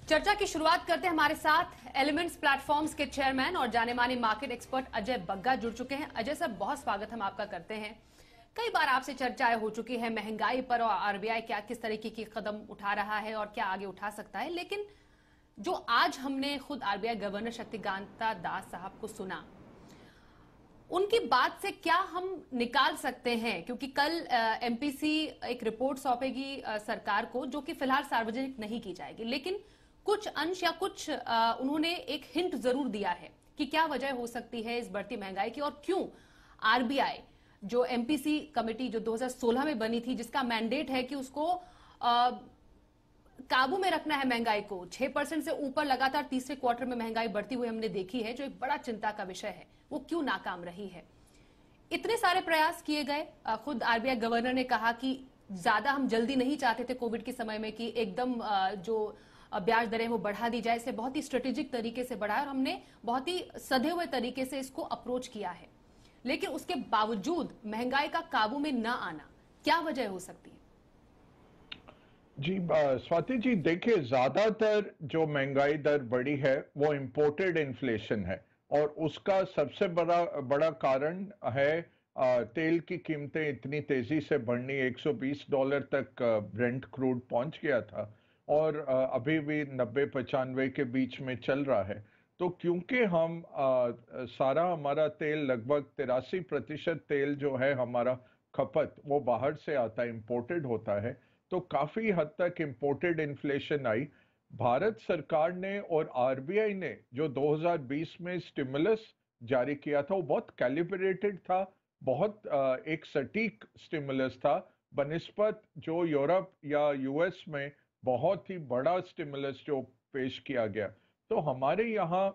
चर्चा की शुरुआत करते हैं। हमारे साथ एलिमेंट्स प्लेटफॉर्म्स के चेयरमैन और जाने माने मार्केट एक्सपर्ट अजय बग्गा जुड़ चुके हैं। अजय सर, बहुत स्वागत हम आपका करते हैं। कई बार आपसे चर्चाएं हो चुकी है महंगाई पर और आरबीआई क्या किस तरीके की कदम उठा रहा है और क्या आगे उठा सकता है, लेकिन जो आज हमने खुद आरबीआई गवर्नर शक्तिकांता दास साहब को सुना, उनकी बात से क्या हम निकाल सकते हैं? क्योंकि कल एमपीसी एक रिपोर्ट सौंपेगी सरकार को, जो कि फिलहाल सार्वजनिक नहीं की जाएगी, लेकिन कुछ अंश या कुछ उन्होंने एक हिंट जरूर दिया है कि क्या वजह हो सकती है इस बढ़ती महंगाई की और क्यों आरबीआई, जो एमपीसी कमेटी जो 2016 में बनी थी, जिसका मैंडेट है कि उसको काबू में रखना है महंगाई को, 6% से ऊपर लगातार तीसरे क्वार्टर में महंगाई बढ़ती हुई हमने देखी है, जो एक बड़ा चिंता का विषय है, वो क्यों नाकाम रही है? इतने सारे प्रयास किए गए, खुद आरबीआई गवर्नर ने कहा कि ज्यादा हम जल्दी नहीं चाहते थे कोविड के समय में कि एकदम जो ब्याज दरें वो बढ़ा दी जाए, इसे बहुत ही स्ट्रेटेजिक तरीके से बढ़ाया और हमने बहुत ही सधे हुए तरीके से इसको अप्रोच किया है, लेकिन उसके बावजूद महंगाई का काबू में न आना, क्या वजह हो सकती है? जी स्वाति जी, देखिए, ज्यादातर जो महंगाई दर बढ़ी है वो इंपोर्टेड इन्फ्लेशन है और उसका सबसे बड़ा कारण है तेल की कीमतें इतनी तेजी से बढ़नी। $120 तक ब्रेंट क्रूड पहुंच गया था और अभी भी 90-95 के बीच में चल रहा है। तो क्योंकि हम सारा हमारा तेल, लगभग 83% तेल जो है हमारा खपत, वो बाहर से आता है, इंपोर्टेड होता है, तो काफी हद तक इंपोर्टेड इन्फ्लेशन आई। भारत सरकार ने और आरबीआई ने जो 2020 में स्टिमुलस जारी किया था, वो बहुत कैलिब्रेटेड था, बहुत एक सटीक स्टिमुलस था बनिस्बत जो यूरोप या यूएस में बहुत ही बड़ा स्टिमुलस जो पेश किया गया। तो हमारे यहाँ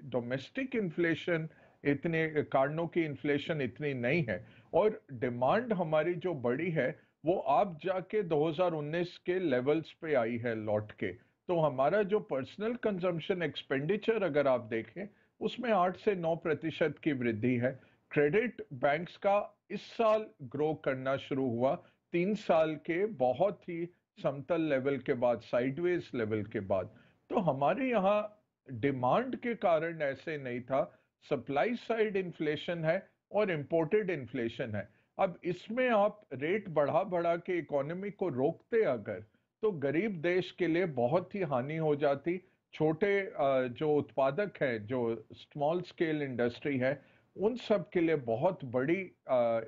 डोमेस्टिक इन्फ्लेशन, इतने कारणों की इन्फ्लेशन इतनी नहीं है और डिमांड हमारी जो बड़ी है वो आप जाके 2019 के लेवल्स पे आई है लौट के। तो हमारा जो पर्सनल कंजम्पशन एक्सपेंडिचर अगर आप देखें, उसमें 8 से 9% की वृद्धि है। क्रेडिट बैंक्स का इस साल ग्रो करना शुरू हुआ, 3 साल के बहुत ही समतल लेवल के बाद, साइडवेज लेवल के बाद। तो हमारे यहाँ डिमांड के कारण ऐसे नहीं था, सप्लाई साइड इन्फ्लेशन है और इंपोर्टेड इन्फ्लेशन है। अब इसमें आप रेट बढ़ा बढ़ा के इकोनॉमी को रोकते अगर, तो गरीब देश के लिए बहुत ही हानि हो जाती। छोटे जो उत्पादक हैं, जो स्मॉल स्केल इंडस्ट्री है, उन सब के लिए बहुत बड़ी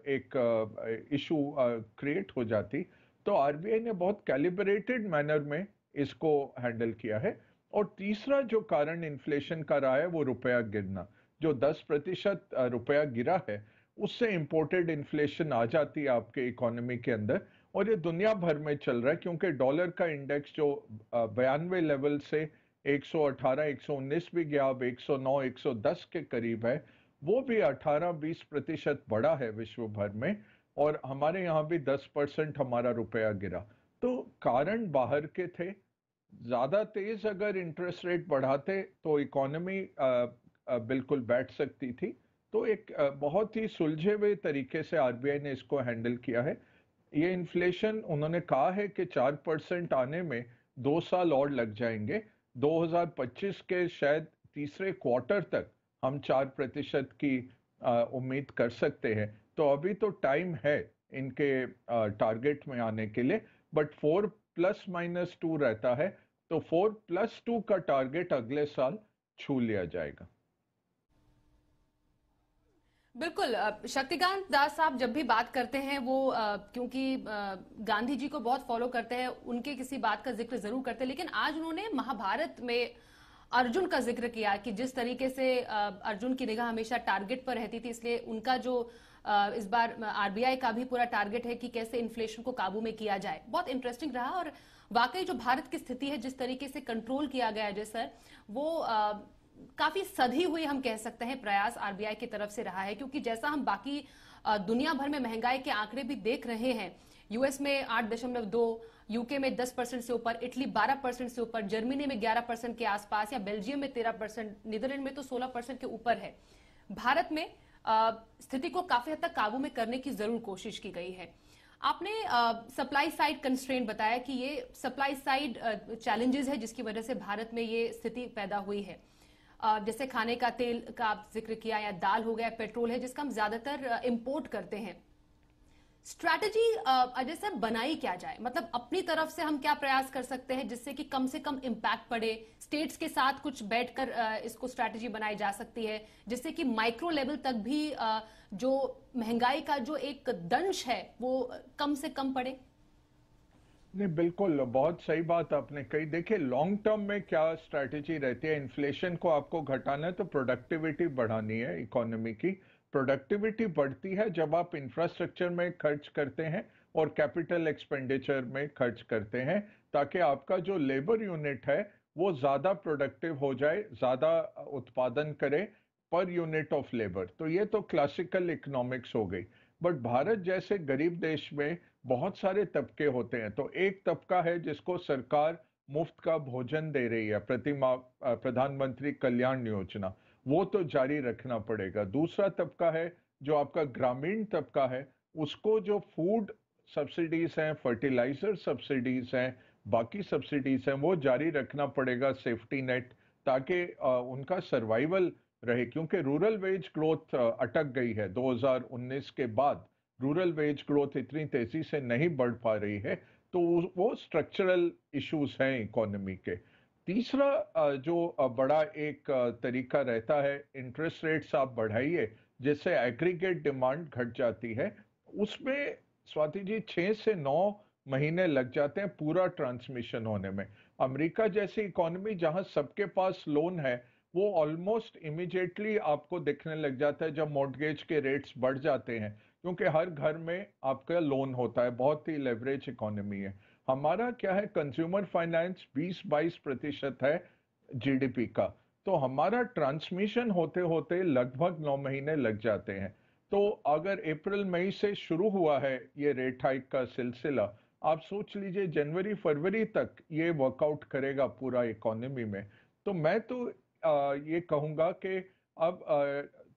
एक इशू क्रिएट हो जाती। तो आरबीआई ने बहुत कैलिब्रेटेड मैनर में इसको हैंडल किया है। और तीसरा जो कारण इन्फ्लेशन का रहा है वो रुपया गिरना। जो 10% रुपया गिरा है, उससे इंपोर्टेड इन्फ्लेशन आ जाती है आपके इकोनॉमी के अंदर और ये दुनिया भर में चल रहा है, क्योंकि डॉलर का इंडेक्स जो 92 लेवल से 118, 119 भी गया, अब 109, 110 के करीब है, वो भी 18-20% बढ़ा है विश्व भर में और हमारे यहाँ भी 10% हमारा रुपया गिरा। तो कारण बाहर के थे। ज्यादा तेज अगर इंटरेस्ट रेट बढ़ाते तो इकोनॉमी बिल्कुल बैठ सकती थी। तो एक बहुत ही सुलझे हुए तरीके से आरबीआई ने इसको हैंडल किया है। ये इन्फ्लेशन उन्होंने कहा है कि 4% आने में 2 साल और लग जाएंगे। 2025 के शायद तीसरे क्वार्टर तक हम 4% की उम्मीद कर सकते हैं। तो अभी तो टाइम है इनके टारगेट में आने के लिए, बट 4 ± 2 रहता है, तो 4+2 का टारगेट अगले साल छू लिया जाएगा। बिल्कुल। शक्तिकांत दास साहब जब भी बात करते हैं वो क्योंकि गांधी जी को बहुत फॉलो करते हैं, उनके किसी बात का जिक्र जरूर करते हैं, लेकिन आज उन्होंने महाभारत में अर्जुन का जिक्र किया कि जिस तरीके से अर्जुन की निगाह हमेशा टारगेट पर रहती थी, इसलिए उनका जो इस बार आरबीआई का भी पूरा टारगेट है कि कैसे इन्फ्लेशन को काबू में किया जाए। बहुत इंटरेस्टिंग रहा और वाकई जो भारत की स्थिति है, जिस तरीके से कंट्रोल किया गया है सर, वो काफी सधी हुई हम कह सकते हैं प्रयास आरबीआई की तरफ से रहा है। क्योंकि जैसा हम बाकी दुनिया भर में महंगाई के आंकड़े भी देख रहे हैं, यूएस में 8.2, यूके में 10% से ऊपर, इटली 12% से ऊपर, जर्मनी में 11% के आसपास, या बेल्जियम में 13%, नीदरलैंड में तो 16% के ऊपर है। भारत में स्थिति को काफी हद तक काबू में करने की जरूर कोशिश की गई है। आपने सप्लाई साइड कंस्ट्रेंट बताया कि ये सप्लाई साइड चैलेंजेस है जिसकी वजह से भारत में ये स्थिति पैदा हुई है। जैसे खाने का तेल का आप जिक्र किया, या दाल हो गया, पेट्रोल है जिसका हम ज्यादातर इंपोर्ट करते हैं। स्ट्रैटेजी अजय सर बनाई क्या जाए, मतलब अपनी तरफ से हम क्या प्रयास कर सकते हैं जिससे कि कम से कम इम्पैक्ट पड़े? स्टेट्स के साथ कुछ बैठकर इसको स्ट्रैटेजी बनाई जा सकती है जिससे कि माइक्रो लेवल तक भी जो महंगाई का जो एक दंश है वो कम से कम पड़े। नहीं, बिल्कुल बहुत सही बात आपने कही। देखिए, लॉन्ग टर्म में क्या स्ट्रैटेजी रहती है, इन्फ्लेशन को आपको घटाना है तो प्रोडक्टिविटी बढ़ानी है। इकोनॉमी की प्रोडक्टिविटी बढ़ती है जब आप इंफ्रास्ट्रक्चर में खर्च करते हैं और कैपिटल एक्सपेंडिचर में खर्च करते हैं, ताकि आपका जो लेबर यूनिट है वो ज्यादा प्रोडक्टिव हो जाए, ज्यादा उत्पादन करे पर यूनिट ऑफ लेबर। तो ये तो क्लासिकल इकोनॉमिक्स हो गई। बट भारत जैसे गरीब देश में बहुत सारे तबके होते हैं। तो एक तबका है जिसको सरकार मुफ्त का भोजन दे रही है, प्रधानमंत्री कल्याण योजना, वो तो जारी रखना पड़ेगा। दूसरा तबका है जो आपका ग्रामीण तबका है, उसको जो फूड सब्सिडीज हैं, फर्टिलाइजर सब्सिडीज हैं, बाकी सब्सिडीज हैं, वो जारी रखना पड़ेगा, सेफ्टी नेट, ताकि उनका सर्वाइवल रहे। क्योंकि रूरल वेज ग्रोथ अटक गई है 2019 के बाद। रूरल वेज ग्रोथ इतनी तेजी से नहीं बढ़ पा रही है। तो वो स्ट्रक्चरल इश्यूज हैं इकोनॉमी के। तीसरा जो बड़ा एक तरीका रहता है, इंटरेस्ट रेट्स आप बढ़ाइए जिससे एग्रीगेट डिमांड घट जाती है। उसमें स्वाति जी 6 से 9 महीने लग जाते हैं पूरा ट्रांसमिशन होने में। अमेरिका जैसी इकोनॉमी जहां सबके पास लोन है, वो ऑलमोस्ट इमीडिएटली आपको दिखने लग जाता है जब मॉर्टगेज के रेट्स बढ़ जाते हैं, क्योंकि हर घर में आपका लोन होता है। बहुत ही लेवरेज इकोनॉमी है। हमारा क्या है, कंज्यूमर फाइनेंस 20-22% है जीडीपी का। तो हमारा ट्रांसमिशन होते होते लगभग 9 महीने लग जाते हैं। तो अगर अप्रैल मई से शुरू हुआ है ये रेट हाइक का सिलसिला, आप सोच लीजिए जनवरी फरवरी तक ये वर्कआउट करेगा पूरा इकोनॉमी में। तो मैं तो ये कहूंगा कि अब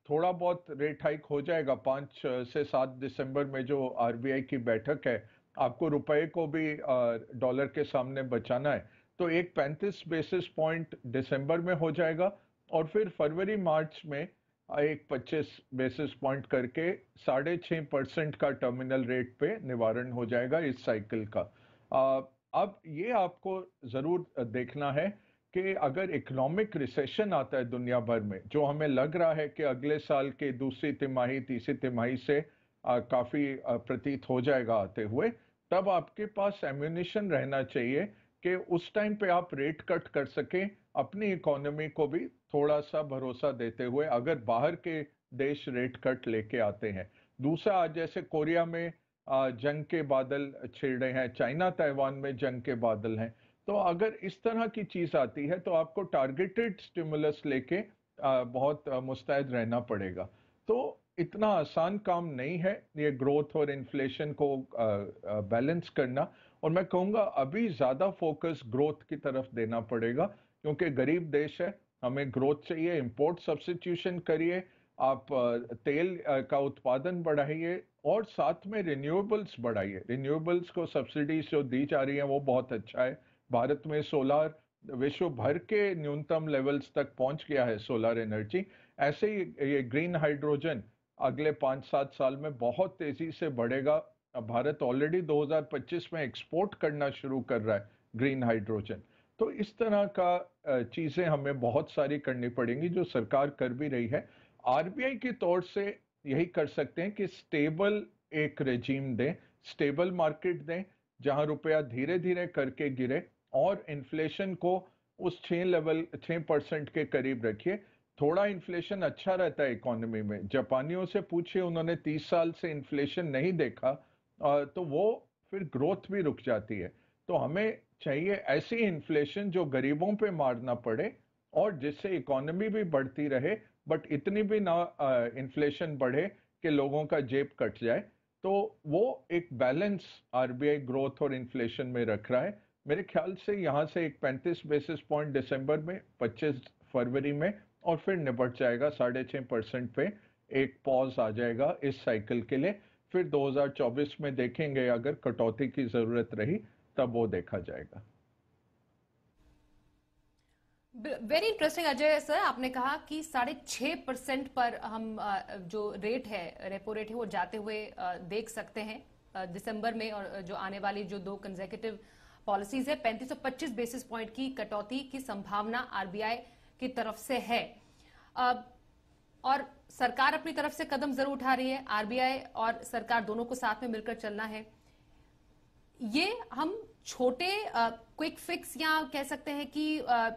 थोड़ा बहुत रेट हाइक हो जाएगा 5 से 7 दिसंबर में जो आरबीआई की बैठक है। आपको रुपए को भी डॉलर के सामने बचाना है, तो एक 35 बेसिस पॉइंट दिसंबर में हो जाएगा और फिर फरवरी मार्च में एक 25 बेसिस पॉइंट करके 6.5% का टर्मिनल रेट पे निवारण हो जाएगा इस साइकिल का। अब ये आपको जरूर देखना है कि अगर इकोनॉमिक रिसेशन आता है दुनिया भर में, जो हमें लग रहा है कि अगले साल के दूसरी तिमाही तीसरी तिमाही से काफी प्रतीत हो जाएगा आते हुए, तब आपके पास एम्यूनिशन रहना चाहिए कि उस टाइम पे आप रेट कट कर सकें, अपनी इकोनॉमी को भी थोड़ा सा भरोसा देते हुए, अगर बाहर के देश रेट कट लेके आते हैं। दूसरा, आज जैसे कोरिया में जंग के बादल छिड़ रहे हैं, चाइना ताइवान में जंग के बादल हैं। तो अगर इस तरह की चीज आती है तो आपको टारगेटेड स्टिमुलस लेके बहुत मुस्तैद रहना पड़ेगा। तो इतना आसान काम नहीं है ये ग्रोथ और इन्फ्लेशन को बैलेंस करना। और मैं कहूँगा अभी ज़्यादा फोकस ग्रोथ की तरफ देना पड़ेगा, क्योंकि गरीब देश है, हमें ग्रोथ चाहिए। इंपोर्ट सब्स्टिट्यूशन करिए, आप तेल का उत्पादन बढ़ाइए और साथ में रिन्यूएबल्स बढ़ाइए। रिन्यूएबल्स को सब्सिडीज जो दी जा रही हैं वो बहुत अच्छा है। भारत में सोलार विश्व भर के न्यूनतम लेवल्स तक पहुंच गया है, सोलर एनर्जी। ऐसे ही ये ग्रीन हाइड्रोजन अगले 5-7 साल में बहुत तेजी से बढ़ेगा। भारत ऑलरेडी 2025 में एक्सपोर्ट करना शुरू कर रहा है ग्रीन हाइड्रोजन। तो इस तरह का चीजें हमें बहुत सारी करनी पड़ेंगी, जो सरकार कर भी रही है। आरबीआई के तौर से यही कर सकते हैं कि स्टेबल एक रेजीम दें, स्टेबल मार्केट दें, जहां रुपया धीरे धीरे करके गिरे और इन्फ्लेशन को उस 6% के करीब रखिए। थोड़ा इन्फ्लेशन अच्छा रहता है इकोनॉमी में। जापानियों से पूछिए, उन्होंने 30 साल से इन्फ्लेशन नहीं देखा, तो वो फिर ग्रोथ भी रुक जाती है। तो हमें चाहिए ऐसी इन्फ्लेशन जो गरीबों पे मार ना पड़े और जिससे इकोनॉमी भी बढ़ती रहे, बट इतनी भी ना इन्फ्लेशन बढ़े कि लोगों का जेब कट जाए। तो वो एक बैलेंस आरबीआई ग्रोथ और इन्फ्लेशन में रख रहा है। मेरे ख्याल से यहाँ से एक 35 बेसिस पॉइंट दिसंबर में, 25 फरवरी में, और फिर निपट जाएगा 6.5% पे। एक पॉज आ जाएगा इस साइकिल के लिए। फिर 2024 में देखेंगे, अगर कटौती की जरूरत रही तब वो देखा जाएगा। वेरी इंटरेस्टिंग अजय सर, आपने कहा कि 6.5% पर हम जो रेट है, रेपो रेट है, वो जाते हुए देख सकते हैं दिसंबर में, और जो आने वाली जो 2 कंसेक्यूटिव पॉलिसीज है 3525 बेसिस पॉइंट की कटौती की संभावना आरबीआई की तरफ से है। और सरकार अपनी तरफ से कदम जरूर उठा रही है, आरबीआई और सरकार दोनों को साथ में मिलकर चलना है। ये हम छोटे क्विक फिक्स या कह सकते हैं कि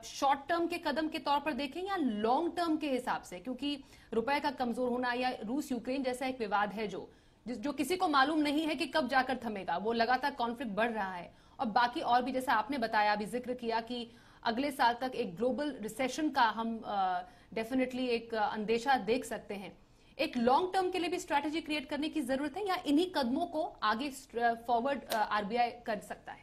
शॉर्ट टर्म के कदम के तौर पर देखें, या लॉन्ग टर्म के हिसाब से, क्योंकि रुपए का कमजोर होना या रूस यूक्रेन जैसा एक विवाद है जो किसी को मालूम नहीं है कि कब जाकर थमेगा, वो लगातार कॉन्फ्लिक्ट बढ़ रहा है। और बाकी और भी, जैसा आपने बताया, अभी जिक्र किया कि अगले साल तक एक ग्लोबल रिसेशन का हम डेफिनेटली एक अंदेशा देख सकते हैं। एक लॉन्ग टर्म के लिए भी स्ट्रैटेजी क्रिएट करने की जरूरत है, या इन्हीं कदमों को आगे फॉरवर्ड आरबीआई कर सकता है?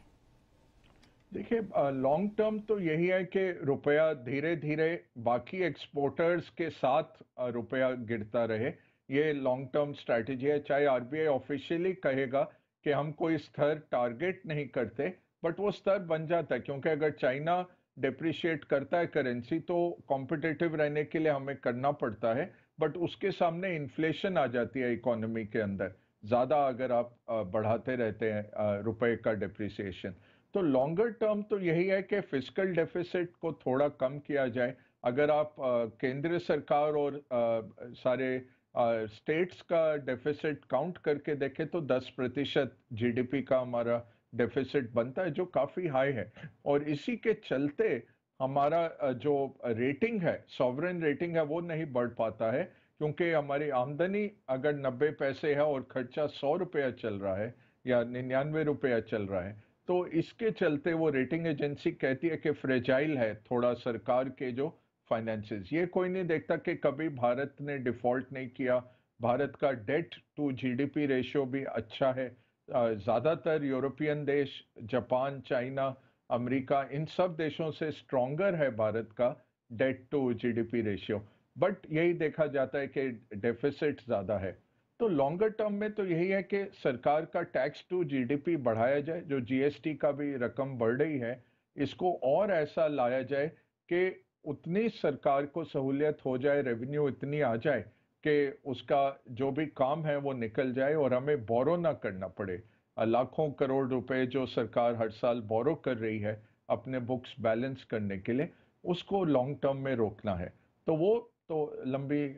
देखिए, लॉन्ग टर्म तो यही है कि रुपया धीरे धीरे बाकी एक्सपोर्टर्स के साथ रुपया गिरता रहे। ये लॉन्ग टर्म स्ट्रैटेजी है। चाहे आरबीआई ऑफिशियली कहेगा कि हम कोई स्तर टारगेट नहीं करते, बट वो स्तर बन जाता है, क्योंकि अगर चाइना डिप्रिशिएट करता है करेंसी तो कॉम्पिटिटिव रहने के लिए हमें करना पड़ता है, बट उसके सामने इन्फ्लेशन आ जाती है इकोनॉमी के अंदर ज्यादा, अगर आप बढ़ाते रहते हैं रुपए का डिप्रिसिएशन। तो लॉन्गर टर्म तो यही है कि फिस्कल डेफिसिट को थोड़ा कम किया जाए। अगर आप केंद्र सरकार और सारे स्टेट्स का डेफिसिट काउंट करके देखें तो 10% जीडीपी का हमारा डेफिसिट बनता है, जो काफी हाई है। और इसी के चलते हमारा जो रेटिंग है, सॉवरेन रेटिंग है, वो नहीं बढ़ पाता है, क्योंकि हमारी आमदनी अगर 90 पैसे है और खर्चा 100 रुपया चल रहा है या 99 रुपया चल रहा है, तो इसके चलते वो रेटिंग एजेंसी कहती है कि फ्रेजाइल है थोड़ा सरकार के जो फाइनेंसेस। ये कोई नहीं देखता कि कभी भारत ने डिफॉल्ट नहीं किया, भारत का डेट टू जीडीपी रेशियो भी अच्छा है। ज्यादातर यूरोपियन देश, जापान, चाइना, अमेरिका, इन सब देशों से स्ट्रॉन्गर है भारत का debt to GDP ratio, but यही देखा जाता है कि डेफिसिट ज्यादा है। तो लॉन्गर टर्म में तो यही है कि सरकार का टैक्स टू जीडीपी बढ़ाया जाए, जो जीएसटी का भी रकम बढ़ रही है इसको और ऐसा लाया जाए कि उतनी सरकार को सहूलियत हो जाए, रेवेन्यू इतनी आ जाए कि उसका जो भी काम है वो निकल जाए और हमें बोरो ना करना पड़े। लाखों करोड़ रुपए जो सरकार हर साल बोरो कर रही है अपने बुक्स बैलेंस करने के लिए, उसको लॉन्ग टर्म में रोकना है। तो वो तो लंबी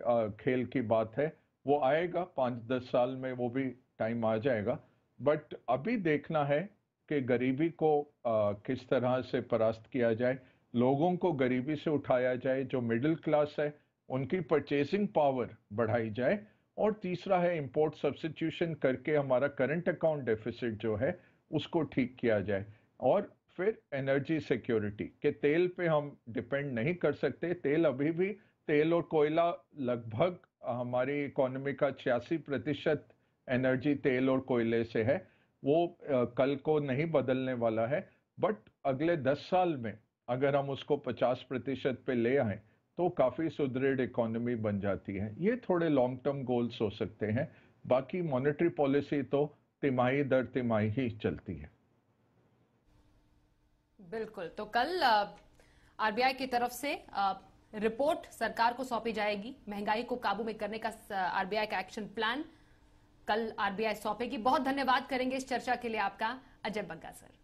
खेल की बात है, वो आएगा 5-10 साल में, वो भी टाइम आ जाएगा। बट अभी देखना है कि गरीबी को किस तरह से परास्त किया जाए, लोगों को गरीबी से उठाया जाए, जो मिडिल क्लास है उनकी परचेसिंग पावर बढ़ाई जाए, और तीसरा है इंपोर्ट सब्स्टिट्यूशन करके हमारा करंट अकाउंट डेफिसिट जो है उसको ठीक किया जाए। और फिर एनर्जी सिक्योरिटी के, तेल पे हम डिपेंड नहीं कर सकते। तेल अभी भी, तेल और कोयला लगभग हमारी इकोनॉमी का 86% एनर्जी तेल और कोयले से है। वो कल को नहीं बदलने वाला है, बट अगले 10 साल में अगर हम उसको 50% पे ले आए तो काफी सुदृढ़ इकोनॉमी बन जाती है। ये थोड़े लॉन्ग टर्म गोल्स हो सकते हैं। बाकी मॉनेटरी पॉलिसी तो तिमाही दर तिमाही ही चलती है। बिल्कुल। तो कल आरबीआई की तरफ से रिपोर्ट सरकार को सौंपी जाएगी, महंगाई को काबू में करने का आरबीआई का एक्शन प्लान कल आरबीआई सौंपेगी। बहुत धन्यवाद करेंगे इस चर्चा के लिए आपका, अजय बग्गा सर।